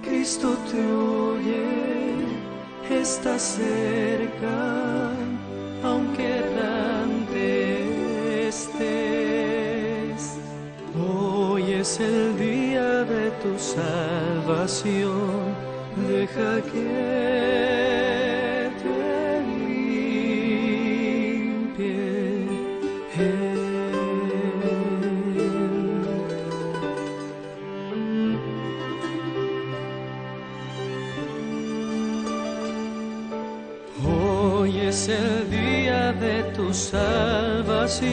Cristo te oye, está cerca, aunque errante estés. Hoy es el día de tu salvación, deja que te limpie Él. Hoy es el día de tu salvación,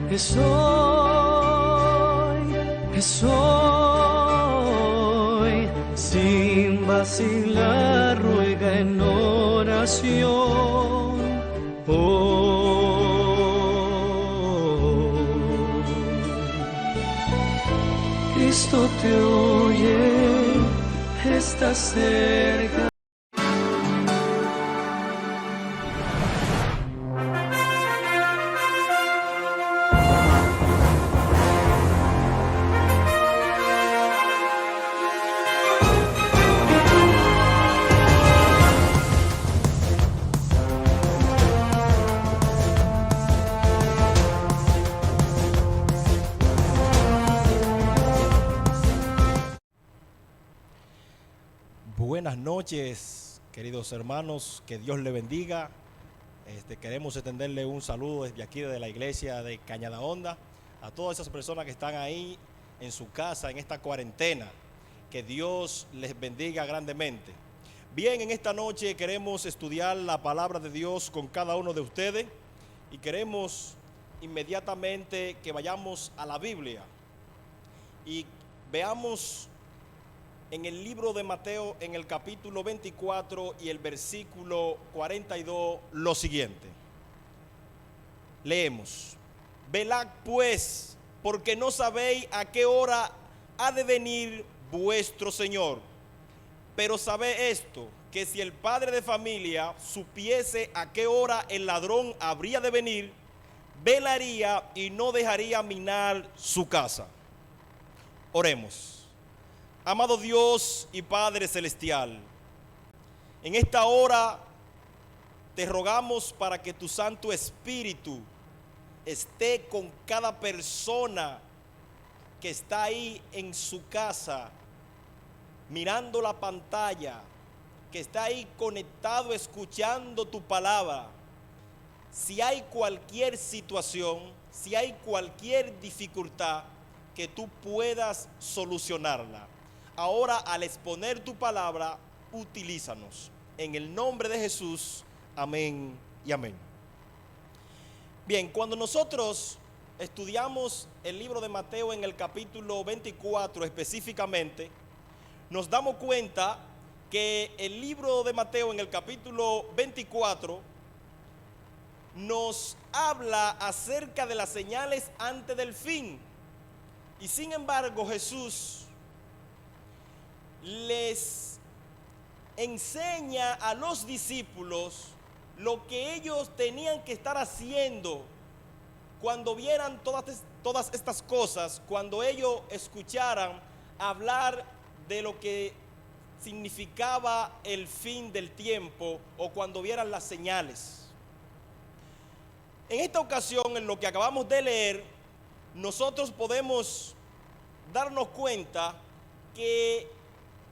es hoy, es hoy, sin vacilar ruega en oración. Cristo te oye, está cerca. Buenas noches, queridos hermanos, que Dios le bendiga. Queremos extenderle un saludo desde aquí, de la iglesia de Cañada Honda, a todas esas personas que están ahí en su casa en esta cuarentena. Que Dios les bendiga grandemente. Bien, en esta noche queremos estudiar la palabra de Dios con cada uno de ustedes y queremos inmediatamente que vayamos a la Biblia y veamos en el libro de Mateo, en el capítulo 24 y el versículo 42, lo siguiente. Leemos: velad pues, porque no sabéis a qué hora ha de venir vuestro Señor. Pero sabed esto, que si el padre de familia supiese a qué hora el ladrón habría de venir, velaría y no dejaría minar su casa. Oremos. Amado Dios y Padre Celestial, en esta hora te rogamos para que tu Santo Espíritu esté con cada persona que está ahí en su casa, mirando la pantalla, que está ahí conectado, escuchando tu palabra. Si hay cualquier situación, si hay cualquier dificultad, que tú puedas solucionarla. Ahora, al exponer tu palabra, utilízanos. En el nombre de Jesús, amén y amén. Bien, cuando nosotros estudiamos el libro de Mateo en el capítulo 24 específicamente, nos damos cuenta que el libro de Mateo en el capítulo 24 nos habla acerca de las señales antes del fin. Y sin embargo, Jesús les enseña a los discípulos lo que ellos tenían que estar haciendo cuando vieran todas estas cosas, cuando ellos escucharan hablar de lo que significaba el fin del tiempo o cuando vieran las señales. En esta ocasión, en lo que acabamos de leer, nosotros podemos darnos cuenta que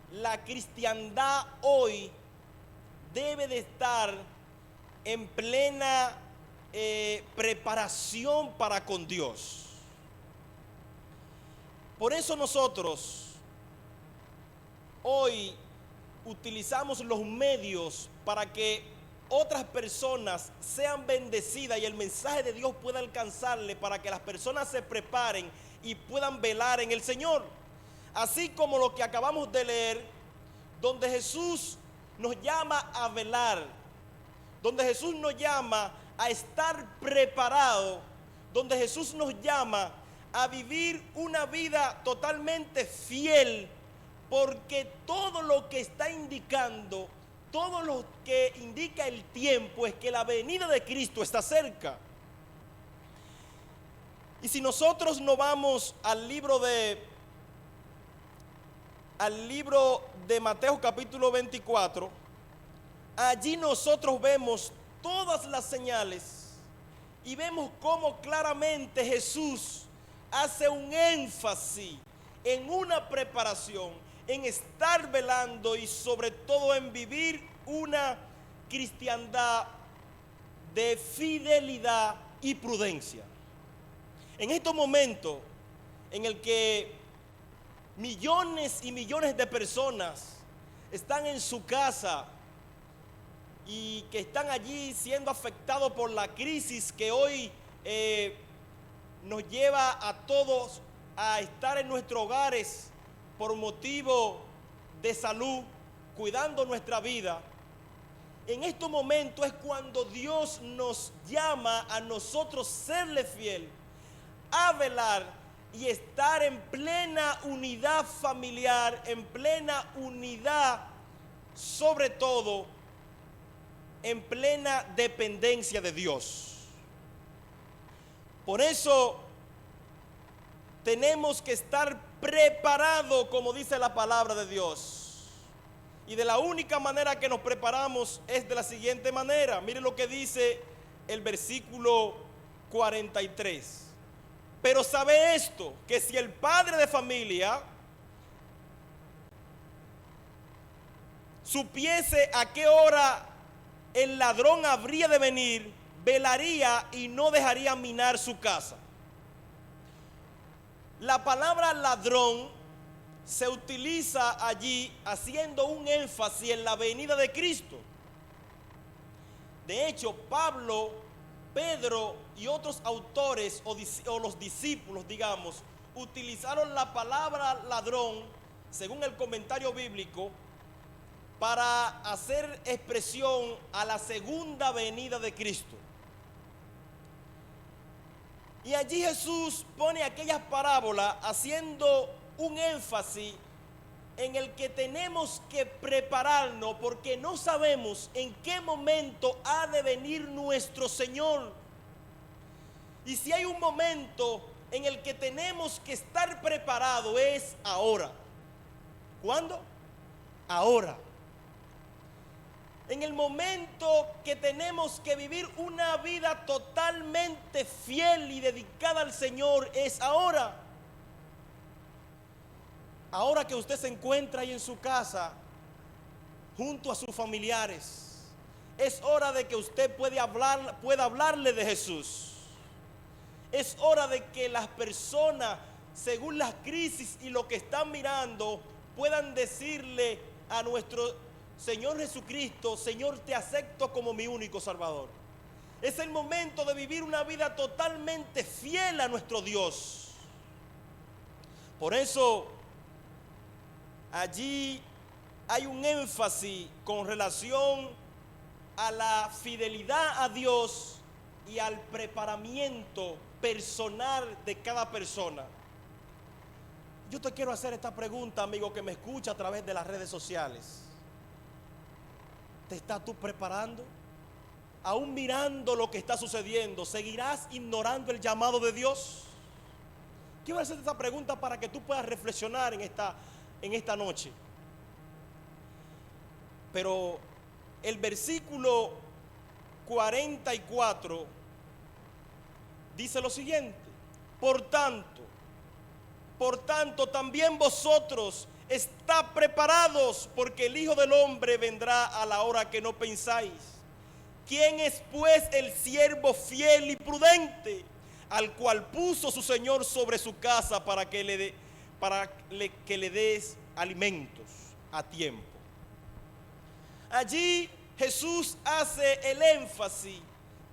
la cristiandad hoy debe de estar en plena preparación para con Dios. Por eso nosotros hoy utilizamos los medios para que otras personas sean bendecidas y el mensaje de Dios pueda alcanzarle, para que las personas se preparen y puedan velar en el Señor. Así como lo que acabamos de leer, donde Jesús nos llama a velar, donde Jesús nos llama a estar preparados, donde Jesús nos llama a vivir una vida totalmente fiel, porque todo lo que está indicando, todo lo que indica el tiempo es que la venida de Cristo está cerca. Y si nosotros no vamos al libro de al libro de Mateo capítulo 24, allí nosotros vemos todas las señales y vemos cómo claramente Jesús hace un énfasis en una preparación, en estar velando y sobre todo en vivir una cristiandad de fidelidad y prudencia. En estos momentos en el que millones y millones de personas están en su casa y que están allí siendo afectados por la crisis que hoy nos lleva a todos a estar en nuestros hogares por motivo de salud, cuidando nuestra vida. En estos momentos es cuando Dios nos llama a nosotros serle fiel, a velar y estar en plena unidad familiar, en plena unidad, sobre todo, en plena dependencia de Dios. Por eso tenemos que estar preparados, como dice la palabra de Dios. Y de la única manera que nos preparamos es de la siguiente manera. Mire lo que dice el versículo 43. Pero sabe esto, que si el padre de familia supiese a qué hora el ladrón habría de venir, velaría y no dejaría minar su casa. La palabra ladrón se utiliza allí haciendo un énfasis en la venida de Cristo. De hecho, Pablo, Pedro y otros autores o los discípulos, digamos, utilizaron la palabra ladrón, según el comentario bíblico, para hacer expresión a la segunda venida de Cristo. Y allí Jesús pone aquellas parábolas haciendo un énfasis en el que tenemos que prepararnos porque no sabemos en qué momento ha de venir nuestro Señor. Y si hay un momento en el que tenemos que estar preparados es ahora. ¿Cuándo? Ahora. En el momento que tenemos que vivir una vida totalmente fiel y dedicada al Señor es ahora. Ahora que usted se encuentra ahí en su casa, junto a sus familiares, es hora de que usted pueda hablarle de Jesús. Es hora de que las personas, según las crisis y lo que están mirando, puedan decirle a nuestro Señor Jesucristo: Señor, te acepto como mi único Salvador. Es el momento de vivir una vida totalmente fiel a nuestro Dios. Por eso, allí hay un énfasis con relación a la fidelidad a Dios y al preparamiento personal de cada persona. Yo te quiero hacer esta pregunta, amigo que me escucha a través de las redes sociales. ¿Te estás tú preparando? Aún mirando lo que está sucediendo, ¿seguirás ignorando el llamado de Dios? Quiero hacerte esta pregunta para que tú puedas reflexionar en esta noche. Pero el versículo 44 dice lo siguiente: Por tanto, también vosotros estad preparados, porque el Hijo del Hombre vendrá a la hora que no pensáis. ¿Quién es pues el siervo fiel y prudente, al cual puso su Señor sobre su casa para que le des alimentos a tiempo? Allí Jesús hace el énfasis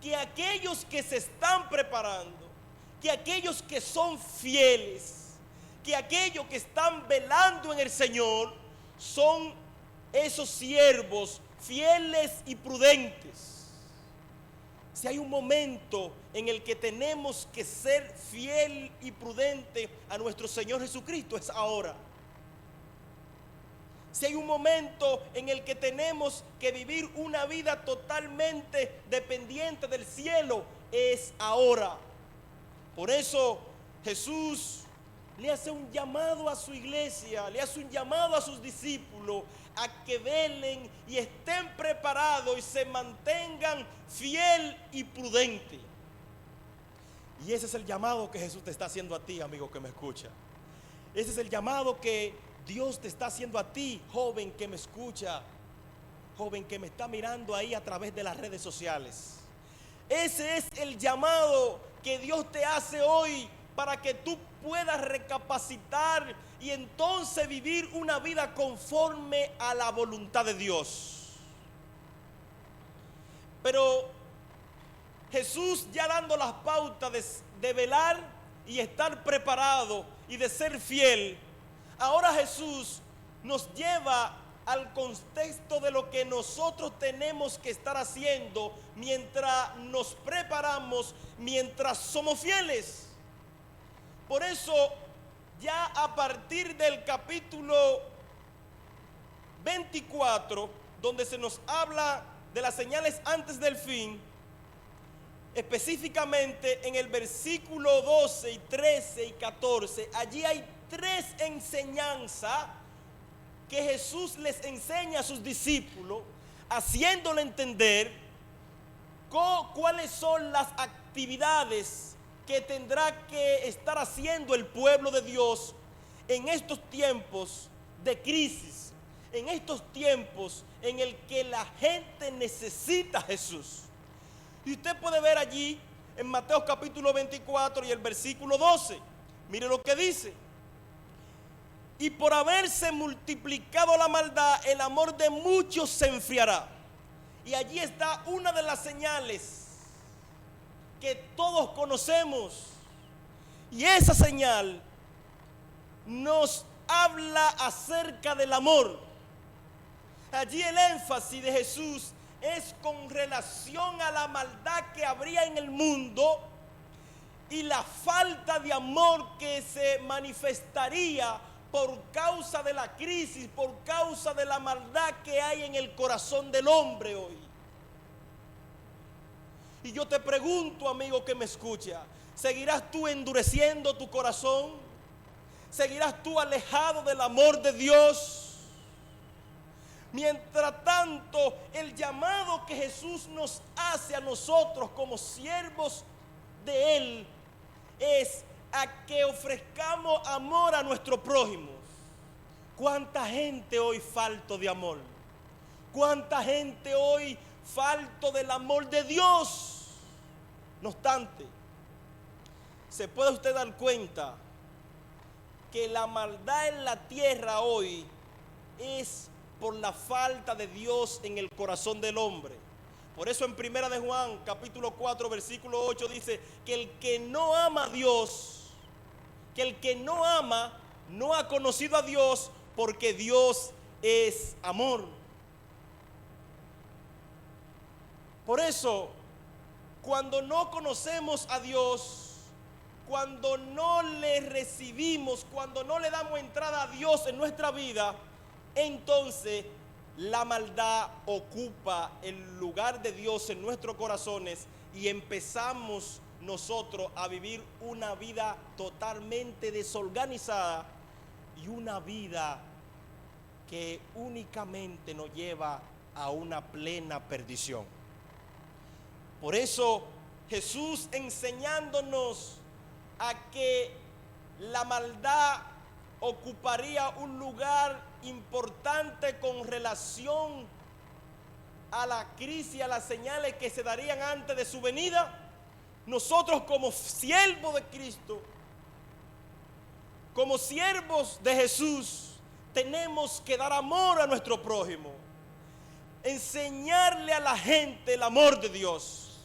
que aquellos que se están preparando, que aquellos que son fieles, que aquellos que están velando en el Señor son esos siervos fieles y prudentes. Si hay un momento en el que tenemos que ser fiel y prudente a nuestro Señor Jesucristo, es ahora. Si hay un momento en el que tenemos que vivir una vida totalmente dependiente del cielo, es ahora. Por eso Jesús le hace un llamado a su iglesia, le hace un llamado a sus discípulos a que velen y estén preparados y se mantengan fiel y prudente. Y ese es el llamado que Jesús te está haciendo a ti, amigo que me escucha. Ese es el llamado que Dios te está haciendo a ti, joven que me escucha, joven que me está mirando ahí a través de las redes sociales. Ese es el llamado que Dios te hace hoy para que tú puedas recapacitar y entonces vivir una vida conforme a la voluntad de Dios. Pero Jesús, ya dando las pautas de velar y estar preparado y de ser fiel, ahora Jesús nos lleva al contexto de lo que nosotros tenemos que estar haciendo mientras nos preparamos, mientras somos fieles. Por eso, ya a partir del capítulo 24, donde se nos habla de las señales antes del fin, específicamente en el versículo 12 y 13 y 14, allí hay 3 enseñanzas que Jesús les enseña a sus discípulos, haciéndole entender cuáles son las actividades que tendrá que estar haciendo el pueblo de Dios en estos tiempos de crisis, en estos tiempos en el que la gente necesita a Jesús. Y usted puede ver allí en Mateo capítulo 24 y el versículo 12. Mire lo que dice. Y por haberse multiplicado la maldad, el amor de muchos se enfriará. Y allí está una de las señales que todos conocemos. Y esa señal nos habla acerca del amor. Allí el énfasis de Jesús es con relación a la maldad que habría en el mundo y la falta de amor que se manifestaría por causa de la crisis, por causa de la maldad que hay en el corazón del hombre hoy. Y yo te pregunto, amigo que me escucha, ¿seguirás tú endureciendo tu corazón? ¿Seguirás tú alejado del amor de Dios? Mientras tanto, el llamado que Jesús nos hace a nosotros como siervos de Él es a que ofrezcamos amor a nuestro prójimo. ¿Cuánta gente hoy falto de amor? ¿Cuánta gente hoy falto del amor de Dios? No obstante, se puede usted dar cuenta que la maldad en la tierra hoy es por la falta de Dios en el corazón del hombre. Por eso en Primera de Juan, capítulo 4, versículo 8 dice que el que no ama a Dios, que el que no ama, no ha conocido a Dios, porque Dios es amor. Por eso, cuando no conocemos a Dios, cuando no le recibimos, cuando no le damos entrada a Dios en nuestra vida, entonces la maldad ocupa el lugar de Dios en nuestros corazones y empezamos nosotros a vivir una vida totalmente desorganizada y una vida que únicamente nos lleva a una plena perdición. Por eso Jesús, enseñándonos a que la maldad ocuparía un lugar importante con relación a la crisis, a las señales que se darían antes de su venida, nosotros como siervos de Cristo, como siervos de Jesús, tenemos que dar amor a nuestro prójimo, enseñarle a la gente el amor de Dios,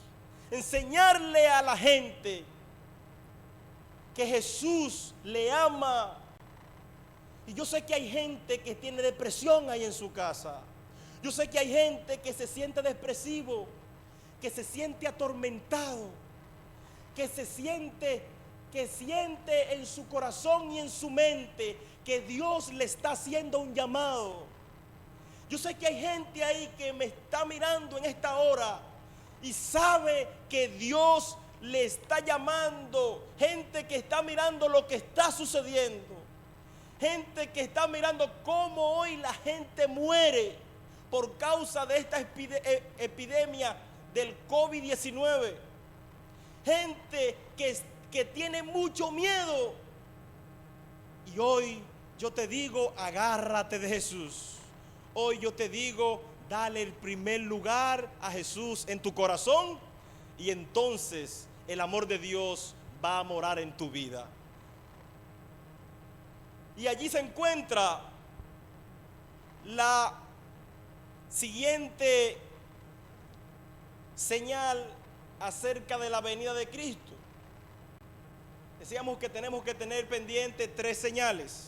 enseñarle a la gente que Jesús le ama. Y yo sé que hay gente que tiene depresión ahí en su casa. Yo sé que hay gente que se siente depresivo, que se siente atormentado, que siente en su corazón y en su mente que Dios le está haciendo un llamado. Yo sé que hay gente ahí que me está mirando en esta hora y sabe que Dios le está llamando, gente que está mirando lo que está sucediendo, gente que está mirando cómo hoy la gente muere por causa de esta epidemia del COVID-19, gente que tiene mucho miedo. Y hoy yo te digo, agárrate de Jesús. Hoy yo te digo, dale el primer lugar a Jesús en tu corazón, y entonces el amor de Dios va a morar en tu vida. Y allí se encuentra la siguiente señal acerca de la venida de Cristo. Decíamos que tenemos que tener pendiente 3 señales.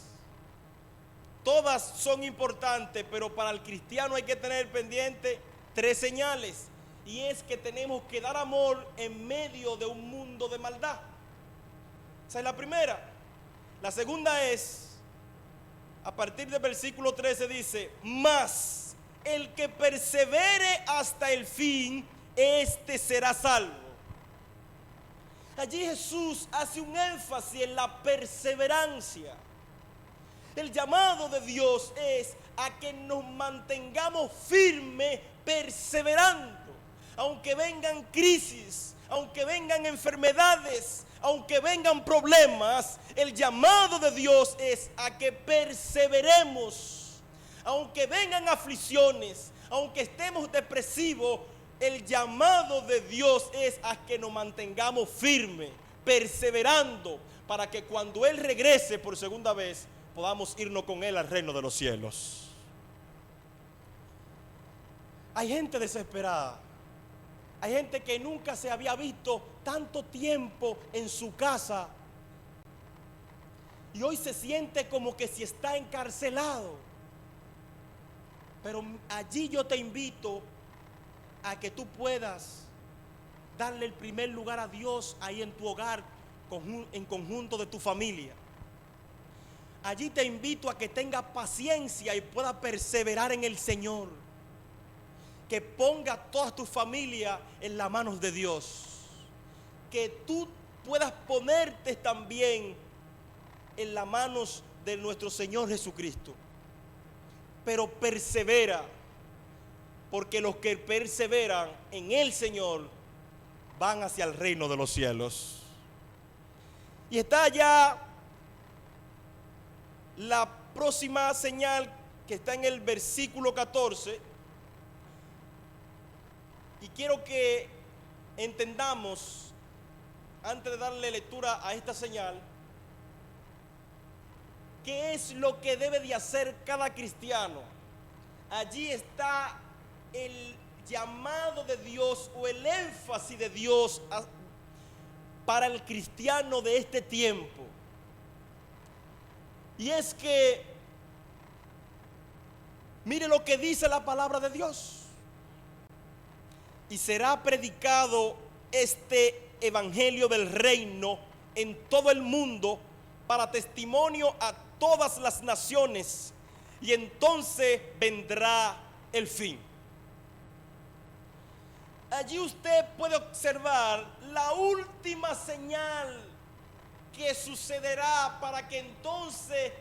Todas son importantes, pero para el cristiano hay que tener pendiente 3 señales. Y es que tenemos que dar amor en medio de un mundo de maldad. Esa es la primera. La segunda es, a partir del versículo 13 dice: mas el que persevere hasta el fin, este será salvo. Allí Jesús hace un énfasis en la perseverancia. El llamado de Dios es a que nos mantengamos firmes, perseverando. Aunque vengan crisis, aunque vengan enfermedades, aunque vengan problemas, el llamado de Dios es a que perseveremos. Aunque vengan aflicciones, aunque estemos depresivos, el llamado de Dios es a que nos mantengamos firmes, perseverando, para que cuando Él regrese por segunda vez, podamos irnos con Él al reino de los cielos. Hay gente desesperada. Hay gente que nunca se había visto tanto tiempo en su casa y hoy se siente como que si está encarcelado. Pero allí yo te invito a que tú puedas darle el primer lugar a Dios ahí en tu hogar, en conjunto de tu familia. Allí te invito a que tengas paciencia y puedas perseverar en el Señor. Que ponga toda tu familia en las manos de Dios. Que tú puedas ponerte también en las manos de nuestro Señor Jesucristo. Pero persevera, porque los que perseveran en el Señor van hacia el reino de los cielos. Y está ya la próxima señal que está en el versículo 14. Y quiero que entendamos, antes de darle lectura a esta señal, qué es lo que debe de hacer cada cristiano. Allí está el llamado de Dios o el énfasis de Dios para el cristiano de este tiempo. Y es que, mire lo que dice la palabra de Dios. Y será predicado este evangelio del reino en todo el mundo para testimonio a todas las naciones, y entonces vendrá el fin. Allí usted puede observar la última señal que sucederá para que entonces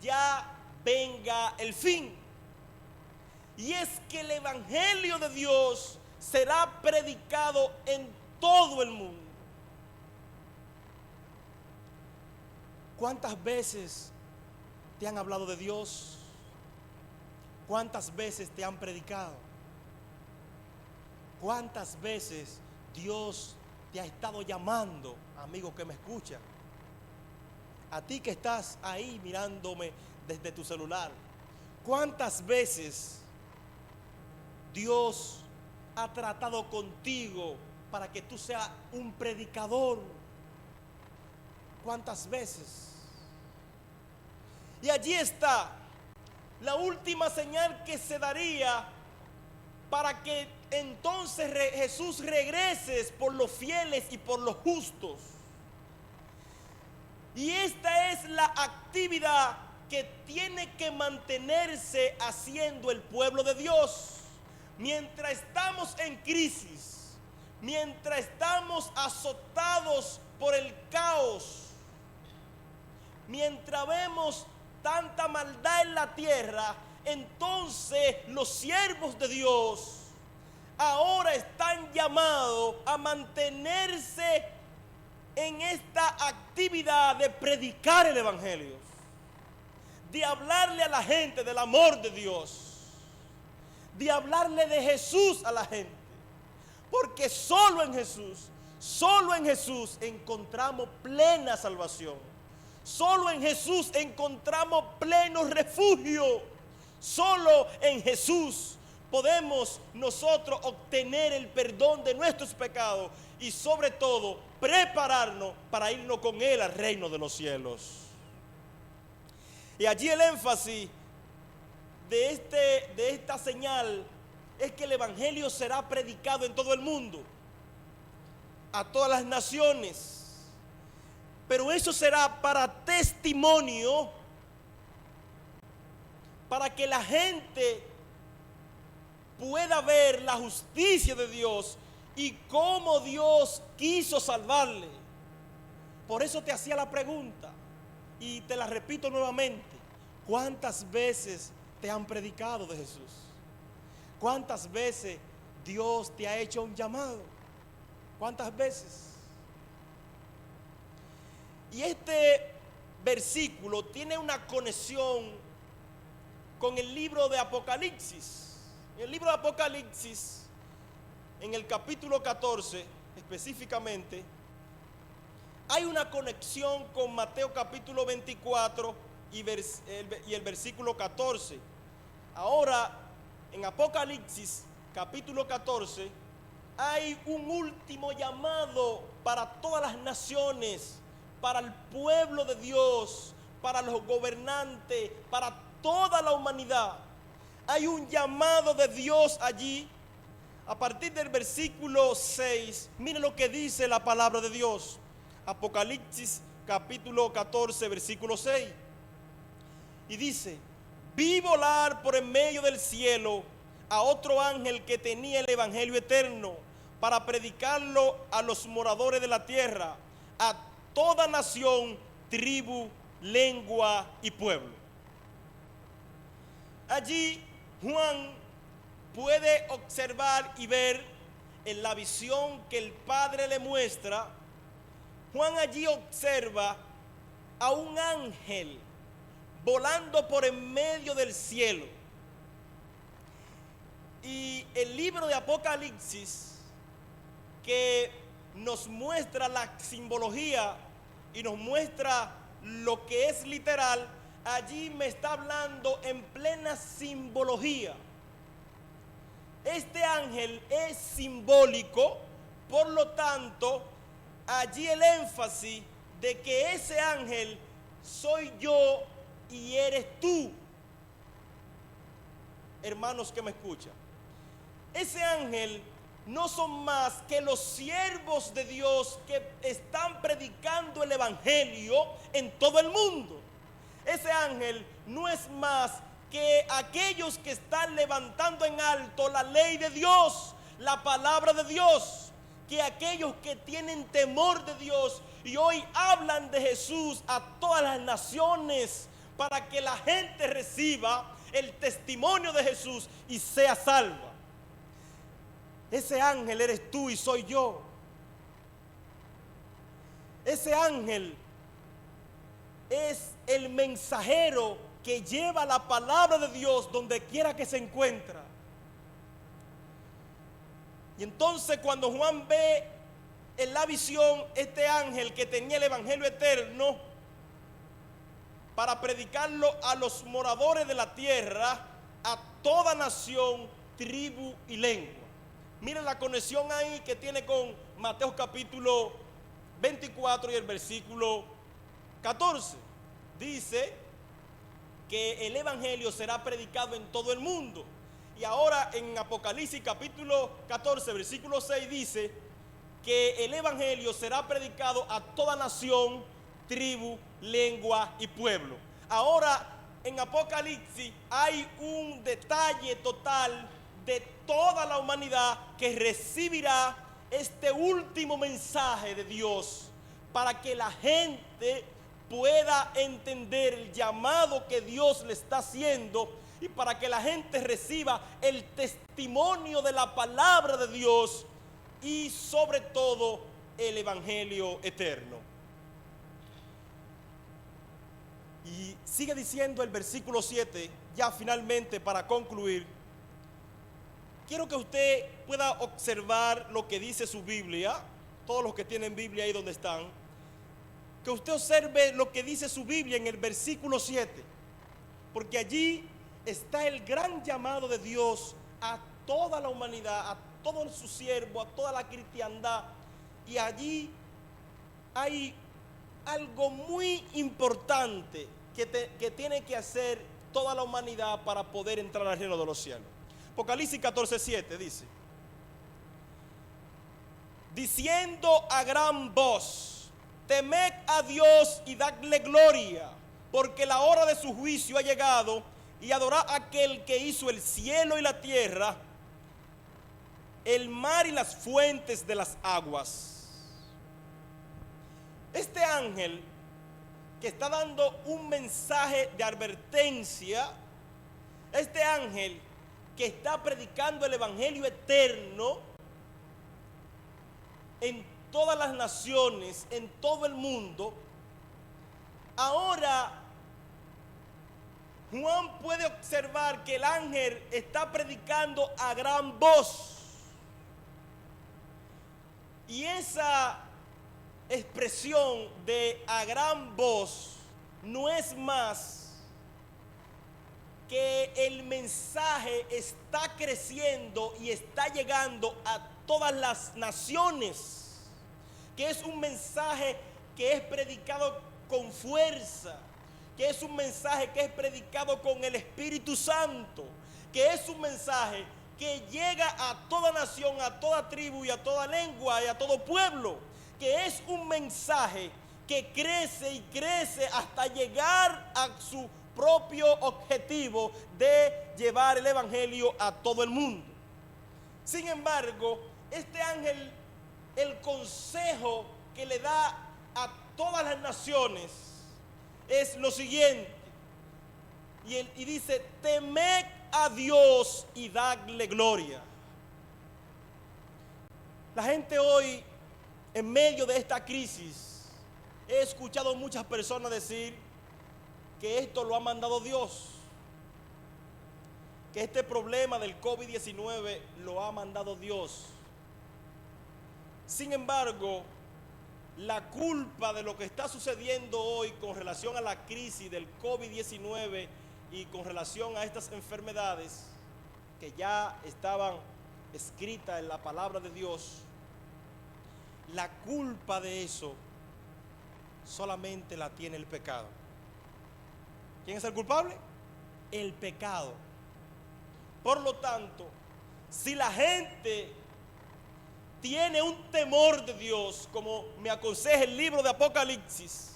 ya venga el fin. Y es que el evangelio de Dios será predicado en todo el mundo. ¿Cuántas veces te han hablado de Dios? ¿Cuántas veces te han predicado? ¿Cuántas veces Dios te ha estado llamando, amigo que me escucha? A ti que estás ahí mirándome desde tu celular. ¿Cuántas veces Dios ha tratado contigo para que tú seas un predicador? ¿Cuántas veces? Y allí está la última señal que se daría para que entonces Jesús regrese por los fieles y por los justos. Y esta es la actividad que tiene que mantenerse haciendo el pueblo de Dios. Mientras estamos en crisis, mientras estamos azotados por el caos, mientras vemos tanta maldad en la tierra, entonces los siervos de Dios ahora están llamados a mantenerse en esta actividad de predicar el evangelio, de hablarle a la gente del amor de Dios, de hablarle de Jesús a la gente, porque solo en Jesús encontramos plena salvación. Solo en Jesús encontramos pleno refugio. Solo en Jesús podemos nosotros obtener el perdón de nuestros pecados y sobre todo prepararnos para irnos con Él al reino de los cielos. Y allí el énfasis de esta señal es que el evangelio será predicado en todo el mundo, a todas las naciones. Pero eso será para testimonio, para que la gente pueda ver la justicia de Dios y cómo Dios quiso salvarle. Por eso te hacía la pregunta y te la repito nuevamente: ¿cuántas veces te han predicado de Jesús? ¿Cuántas veces Dios te ha hecho un llamado? ¿Cuántas veces? Y este versículo tiene una conexión con el libro de Apocalipsis. En el libro de Apocalipsis, en el capítulo 14 específicamente, hay una conexión con Mateo capítulo 24 y el versículo 14. Ahora, en Apocalipsis capítulo 14, hay un último llamado para todas las naciones, para el pueblo de Dios, para los gobernantes, para toda la humanidad. Hay un llamado de Dios allí. A partir del versículo 6, miren lo que dice la palabra de Dios. Apocalipsis capítulo 14, versículo 6. Y dice: vi volar por en medio del cielo a otro ángel que tenía el evangelio eterno para predicarlo a los moradores de la tierra, a toda nación, tribu, lengua y pueblo. Allí Juan puede observar y ver en la visión que el Padre le muestra. Juan allí observa a un ángel volando por en medio del cielo. Y el libro de Apocalipsis, que nos muestra la simbología y nos muestra lo que es literal, allí me está hablando en plena simbología. Este ángel es simbólico, por lo tanto, allí el énfasis de que ese ángel soy yo y eres tú. Hermanos que me escuchan, ese ángel no son más que los siervos de Dios que están predicando el evangelio en todo el mundo. Ese ángel no es más que aquellos que están levantando en alto la ley de Dios, la palabra de Dios, que aquellos que tienen temor de Dios y hoy hablan de Jesús a todas las naciones para que la gente reciba el testimonio de Jesús y sea salva. Ese ángel eres tú y soy yo. Ese ángel es el mensajero que lleva la palabra de Dios donde quiera que se encuentra. Y entonces cuando Juan ve en la visión este ángel que tenía el evangelio eterno para predicarlo a los moradores de la tierra, a toda nación, tribu y lengua. Miren la conexión ahí que tiene con Mateo capítulo 24 y el versículo 14. Dice que el evangelio será predicado en todo el mundo. Y ahora en Apocalipsis capítulo 14, versículo 6 dice que el evangelio será predicado a toda nación, tribu, lengua y pueblo. Ahora en Apocalipsis hay un detalle total de toda la humanidad que recibirá este último mensaje de Dios para que la gente pueda entender el llamado que Dios le está haciendo y para que la gente reciba el testimonio de la palabra de Dios y sobre todo el evangelio eterno. Y sigue diciendo el versículo 7, ya finalmente para concluir. Quiero que usted pueda observar lo que dice su Biblia, todos los que tienen Biblia ahí donde están, que usted observe lo que dice su Biblia en el versículo 7, porque allí está el gran llamado de Dios a toda la humanidad, a todo su siervo, a toda la cristiandad, y allí hay algo muy importante que tiene que hacer toda la humanidad para poder entrar al reino de los cielos. Apocalipsis 14:7 dice: diciendo a gran voz, temed a Dios y dadle gloria, porque la hora de su juicio ha llegado, y adorad a aquel que hizo el cielo y la tierra, el mar y las fuentes de las aguas. Este ángel que está dando un mensaje de advertencia, este ángel que está predicando el evangelio eterno en todas las naciones, en todo el mundo, ahora Juan puede observar que el ángel está predicando a gran voz. Y esa expresión de a gran voz no es más que el mensaje está creciendo y está llegando a todas las naciones, que es un mensaje que es predicado con fuerza, que es un mensaje que es predicado con el Espíritu Santo, que es un mensaje que llega a toda nación, a toda tribu y a toda lengua y a todo pueblo, que es un mensaje que crece y crece hasta llegar a su propio objetivo de llevar el evangelio a todo el mundo. Sin embargo, este ángel, el consejo que le da a todas las naciones es lo siguiente, y dice: temed a Dios y dadle gloria. La gente hoy, en medio de esta crisis, he escuchado muchas personas decir que esto lo ha mandado Dios, que este problema del COVID-19 lo ha mandado Dios. Sin embargo, la culpa de lo que está sucediendo hoy con relación a la crisis del COVID-19 y con relación a estas enfermedades que ya estaban escritas en la palabra de Dios, la culpa de eso solamente la tiene el pecado. ¿Quién es el culpable? El pecado. Por lo tanto, si la gente tiene un temor de Dios, como me aconseja el libro de Apocalipsis,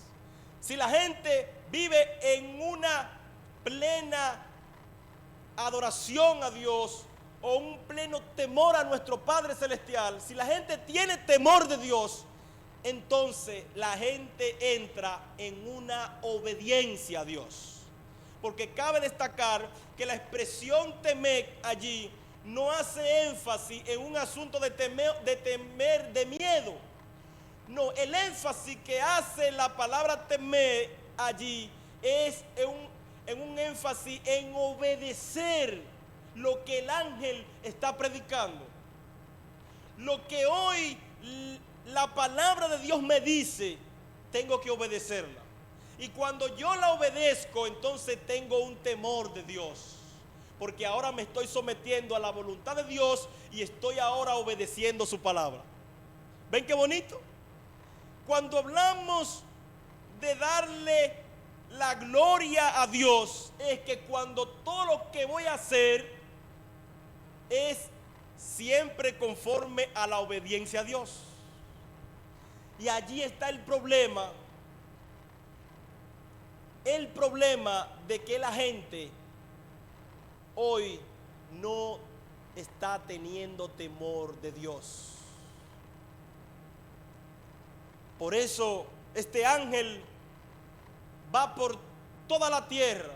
si la gente vive en una plena adoración a Dios o un pleno temor a nuestro Padre Celestial, si la gente tiene temor de Dios, entonces la gente entra en una obediencia a Dios. Porque cabe destacar que la expresión temer allí no hace énfasis en un asunto de temer, de miedo. No, el énfasis que hace la palabra temer allí es en un énfasis en obedecer lo que el ángel está predicando. Lo que hoy la palabra de Dios me dice, tengo que obedecerla. Y cuando yo la obedezco, entonces tengo un temor de Dios, porque ahora me estoy sometiendo a la voluntad de Dios y estoy ahora obedeciendo su palabra. ¿Ven qué bonito? Cuando hablamos de darle la gloria a Dios, es que cuando todo lo que voy a hacer es siempre conforme a la obediencia a Dios. Y allí está el problema de que la gente hoy no está teniendo temor de Dios. Por eso este ángel va por toda la tierra.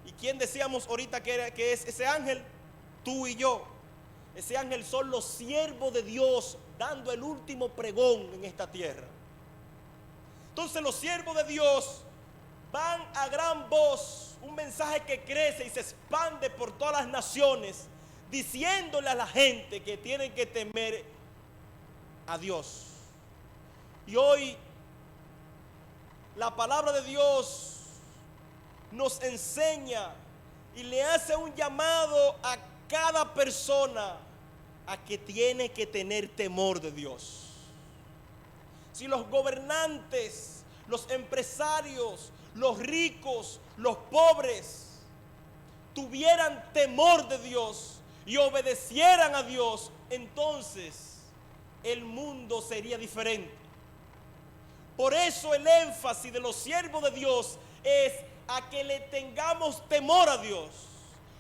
¿Y quién decíamos ahorita que es ese ángel? Tú y yo. Ese ángel son los siervos de Dios dando el último pregón en esta tierra. Entonces los siervos de Dios van a gran voz, un mensaje que crece y se expande por todas las naciones, diciéndole a la gente que tienen que temer a Dios. Y hoy la palabra de Dios nos enseña y le hace un llamado a cada persona a que tiene que tener temor de Dios. Si los gobernantes, los empresarios, los ricos, los pobres tuvieran temor de Dios y obedecieran a Dios, entonces el mundo sería diferente. Por eso el énfasis de los siervos de Dios es a que le tengamos temor a Dios.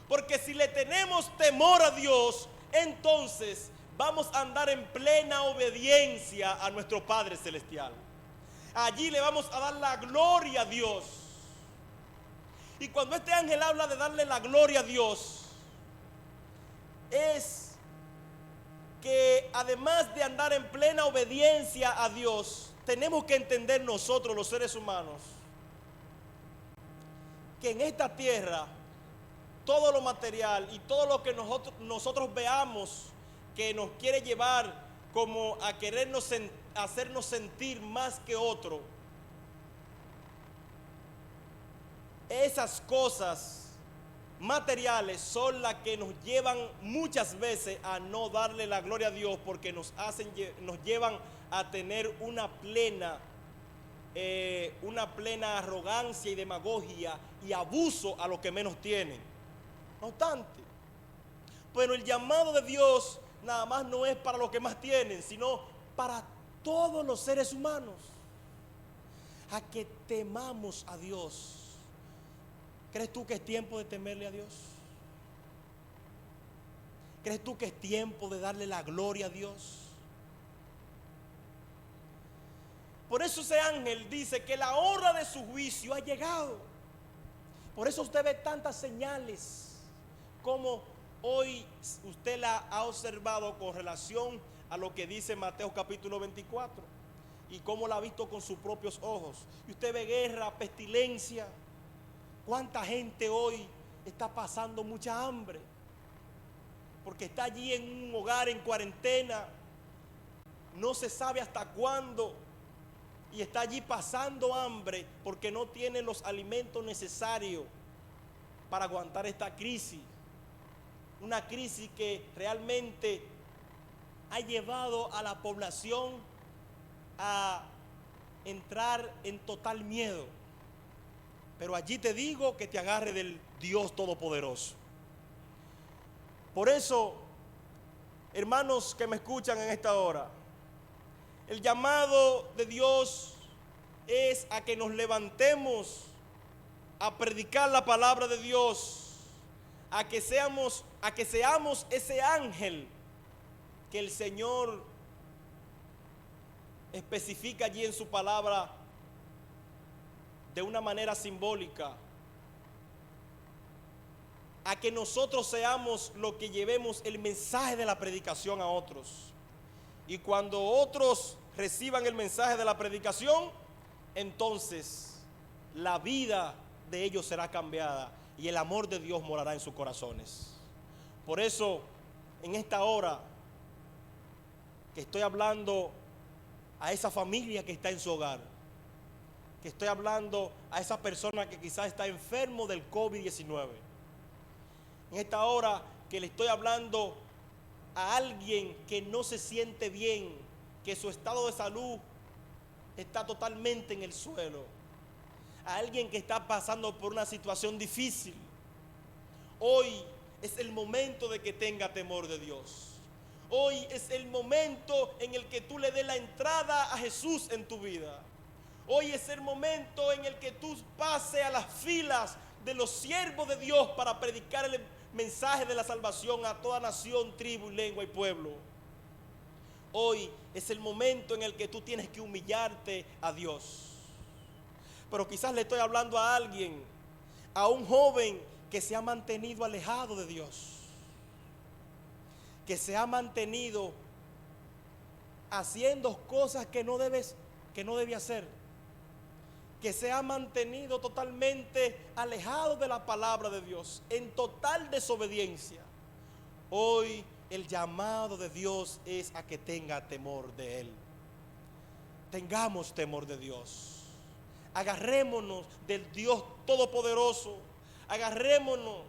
Porque si le tenemos temor a Dios, entonces vamos a andar en plena obediencia a nuestro Padre Celestial. Allí le vamos a dar la gloria a Dios. Y cuando este ángel habla de darle la gloria a Dios, es que además de andar en plena obediencia a Dios, tenemos que entender nosotros los seres humanos que en esta tierra todo lo material y todo lo que nosotros veamos que nos quiere llevar como a querernos hacernos sentir más que otro, esas cosas materiales son las que nos llevan muchas veces a no darle la gloria a Dios, porque nos llevan a tener una plena arrogancia y demagogia y abuso a los que menos tienen. No obstante, pero el llamado de Dios nada más no es para los que más tienen, sino para todos los seres humanos, a que temamos a Dios. ¿Crees tú que es tiempo de temerle a Dios? ¿Crees tú que es tiempo de darle la gloria a Dios? Por eso ese ángel dice que la hora de su juicio ha llegado. Por eso usted ve tantas señales como hoy usted la ha observado con relación a lo que dice Mateo capítulo 24 y cómo la ha visto con sus propios ojos. Y usted ve guerra, pestilencia. ¿Cuánta gente hoy está pasando mucha hambre? Porque está allí en un hogar en cuarentena, no se sabe hasta cuándo, y está allí pasando hambre porque no tiene los alimentos necesarios para aguantar esta crisis. Una crisis que realmente ha llevado a la población a entrar en total miedo. Pero allí te digo que te agarre del Dios Todopoderoso. Por eso, hermanos que me escuchan en esta hora, el llamado de Dios es a que nos levantemos a predicar la palabra de Dios, a que seamos ese ángel que el Señor especifica allí en su palabra de una manera simbólica, a que nosotros seamos los que llevemos el mensaje de la predicación a otros. Y cuando otros reciban el mensaje de la predicación, entonces la vida de ellos será cambiada y el amor de Dios morará en sus corazones. Por eso, en esta hora que estoy hablando a esa familia que está en su hogar, que estoy hablando a esa persona que quizás está enfermo del COVID-19, en esta hora que le estoy hablando a alguien que no se siente bien, que su estado de salud está totalmente en el suelo, a alguien que está pasando por una situación difícil, hoy es el momento de que tenga temor de Dios. Hoy es el momento en el que tú le des la entrada a Jesús en tu vida. Hoy es el momento en el que tú pases a las filas de los siervos de Dios para predicar el mensaje de la salvación a toda nación, tribu, lengua y pueblo. Hoy es el momento en el que tú tienes que humillarte a Dios. Pero quizás le estoy hablando a alguien, a un joven que se ha mantenido alejado de Dios, que se ha mantenido haciendo cosas que no debe hacer, que se ha mantenido totalmente alejado de la palabra de Dios, en total desobediencia. Hoy el llamado de Dios es a que tenga temor de Él. Tengamos temor de Dios. Agarrémonos del Dios Todopoderoso. Agarrémonos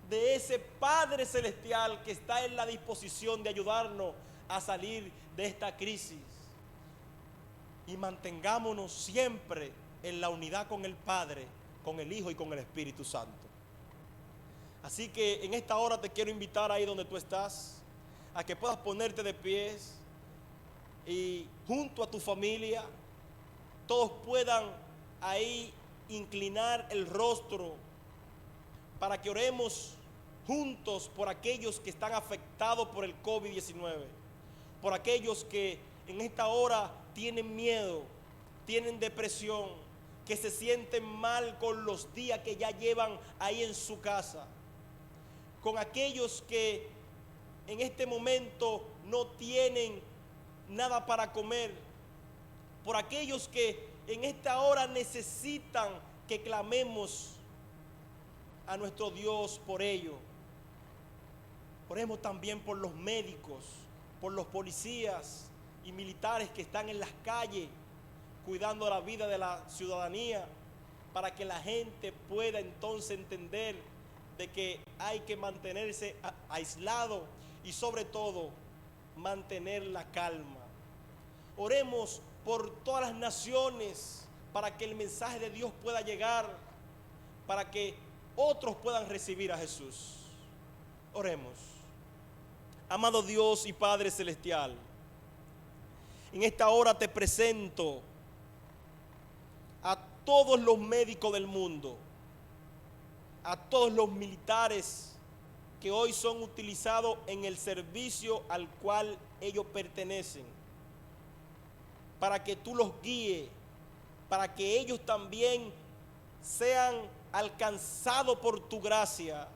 de ese Padre Celestial que está en la disposición de ayudarnos a salir de esta crisis. Y mantengámonos siempre en la unidad con el Padre, con el Hijo y con el Espíritu Santo. Así que en esta hora te quiero invitar ahí donde tú estás, a que puedas ponerte de pies y junto a tu familia, todos puedan ahí inclinar el rostro para que oremos juntos por aquellos que están afectados por el COVID-19, por aquellos que en esta hora tienen miedo, tienen depresión, que se sienten mal con los días que ya llevan ahí en su casa, con aquellos que en este momento no tienen nada para comer, por aquellos que en esta hora necesitan que clamemos a nuestro Dios por ello. Oremos también por los médicos, por los policías y militares que están en las calles cuidando la vida de la ciudadanía, para que la gente pueda entonces entender de que hay que mantenerse aislado y sobre todo mantener la calma. Oremos por todas las naciones para que el mensaje de Dios pueda llegar, para que otros puedan recibir a Jesús. Oremos. Amado Dios y Padre Celestial, en esta hora te presento a todos los médicos del mundo, a todos los militares que hoy son utilizados en el servicio al cual ellos pertenecen, para que tú los guíes, para que ellos también sean alcanzados por tu gracia.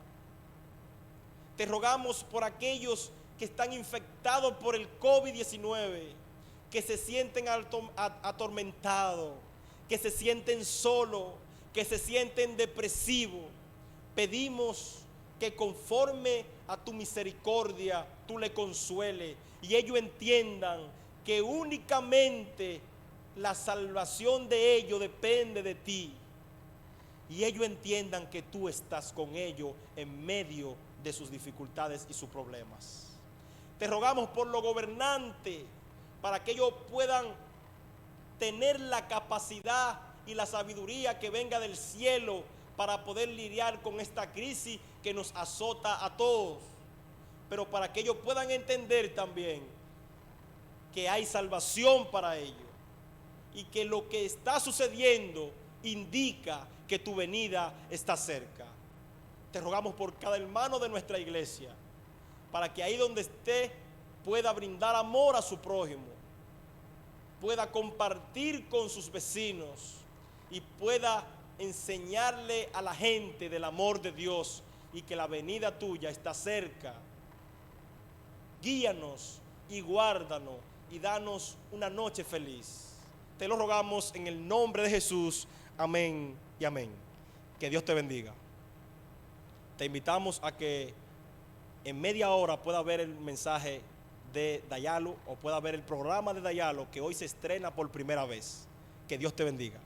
Te rogamos por aquellos que están infectados por el COVID-19, que se sienten atormentados, que se sienten solos, que se sienten depresivos. Pedimos que conforme a tu misericordia tú le consueles y ellos entiendan que únicamente la salvación de ellos depende de ti, y ellos entiendan que tú estás con ellos en medio de sus dificultades y sus problemas. Te rogamos por los gobernantes, para que ellos puedan tener la capacidad y la sabiduría que venga del cielo para poder lidiar con esta crisis que nos azota a todos, pero para que ellos puedan entender también que hay salvación para ellos y que lo que está sucediendo indica que tu venida está cerca. Te rogamos por cada hermano de nuestra iglesia, para que ahí donde esté pueda brindar amor a su prójimo, pueda compartir con sus vecinos y pueda enseñarle a la gente del amor de Dios y que la venida tuya está cerca. Guíanos y guárdanos y danos una noche feliz. Te lo rogamos en el nombre de Jesús. Amén y amén. Que Dios te bendiga. Te invitamos a que en media hora pueda ver el mensaje de Dayalo o pueda ver el programa de Dayalo que hoy se estrena por primera vez. Que Dios te bendiga.